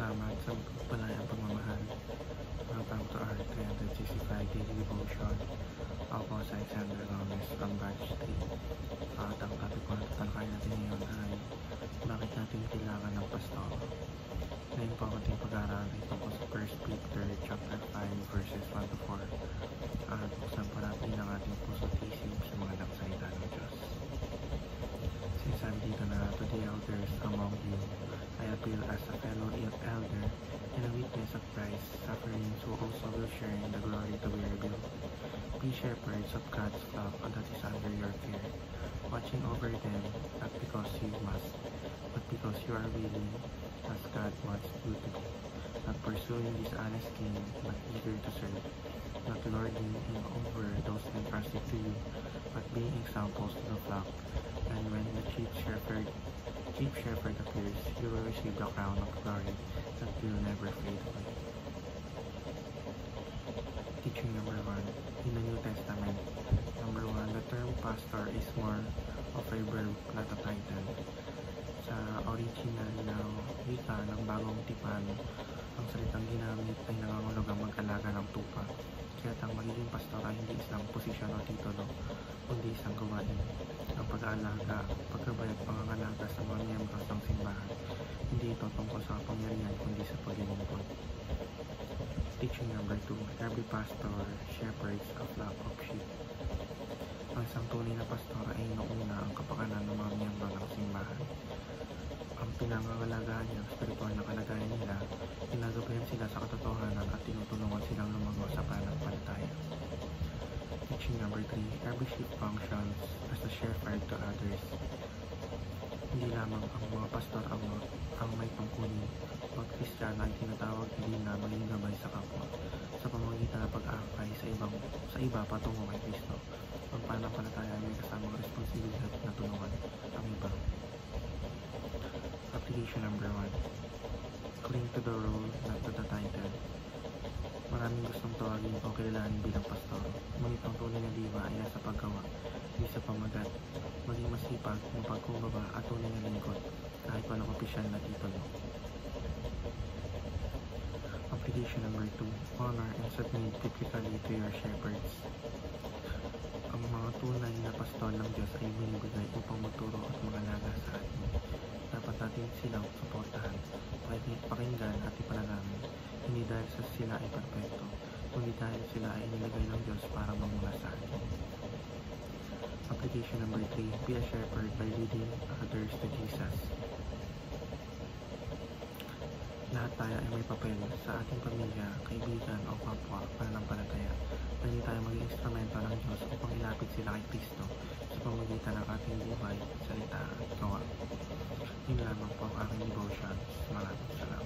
Salamat sa pagpalayang pagmamahal. Welcome to our 365 Daily Devotion. Ako sa Alexander Gomez from Batch 3. At ang topic ko na tatalakay natin ngayon ay bakit natin kailangan ng pastor. Ngayon po ang ating pag-aaral ay tungkol sa 1 Peter chapter 5 verses 1 to 4. At buksan po natin ang ating puso at isip sa mga nagsalita ng Diyos. Sinasabi dito na to the elders among you, I appeal as a fellow elder and a witness of Christ's sufferings who also will share in the glory to be revealed. Be shepherds of God's flock that is under your care, watching over them not because you must, but because you are willing, as God wants you to be, not pursuing dishonest gain, but eager to serve, not lording over those entrusted to you, but being examples to the flock. And when the chief shepherd appears, you will receive the crown of glory that will never fade away. Teaching number 1. In the New Testament, number 1, the term pastor is more of a verb, not a title. Sa original na wika ng bagong tipan, ang salitang ginamit ay nangangulugang mag-alaga ng tupa. Kaya't ang magiging pastor ay hindi isang posisyon o titulo, kundi isang gawain. Ang pag-aalaga, pagkabay at pangangalaga sa mga miyembros ng simbahan, hindi ito tungkol sa kapangyarihan kundi sa paglilingkod. Teaching number 2. Every pastor shepherds a flock of sheep. Ang isang tunay na pastor ay inuuna ang kapakanan ng mga miyembro ng simbahan. Ang pinangangalagahan niya ang spiritual na kalagayan nila, ginagabayan sila sa katotohanan at tinutulungan silang lumago sa pananampalataya. Teaching number 3. Every sheep functions as a shepherd to others. Hindi lamang ang mga pastor ang may tungkulin. Pag Kristiyano ay tinatawag din na maging gabay sa kapwa sa pamamagitan ng pag-aakay sa iba patungo kay Kristo. Ang pananampalataya ay may kasamang responsibilidad na tulungan ang iba. Application number 1. Cling to the role, not to the title. Maraming gustong tawagin o kilalanin bilang pastor, ngunit ang tunay na diwa ay sa paggawa, hindi sa pamagat, maging masipag, mapagkumbaba at tunay na lingkod, kahit walang opisyal na titulo. Application number 2. Honor and submit biblically to your shepherds. Ang mga tunay na pastor ng Diyos ay binibigay upang magturo at mag-alaga sa atin. Dapat natin silang suportahan, pakinggan at ipanalangin, hindi dahil sa sila ay perfecto, kundi dahil sila ay nilagay ng Diyos para mamula sa atin. Application number 3. Be a shepherd by leading others to Jesus. Lahat tayo ay may papel sa ating pamilya, kaibigan o kapwa pananampalataya. Pwede tayo maging instrumento ng Diyos upang ilapit sila kay Kristo sa pamamagitan ng ating buhay, salita at gawa. Yun lamang po ang aking devotion. Maraming salamat.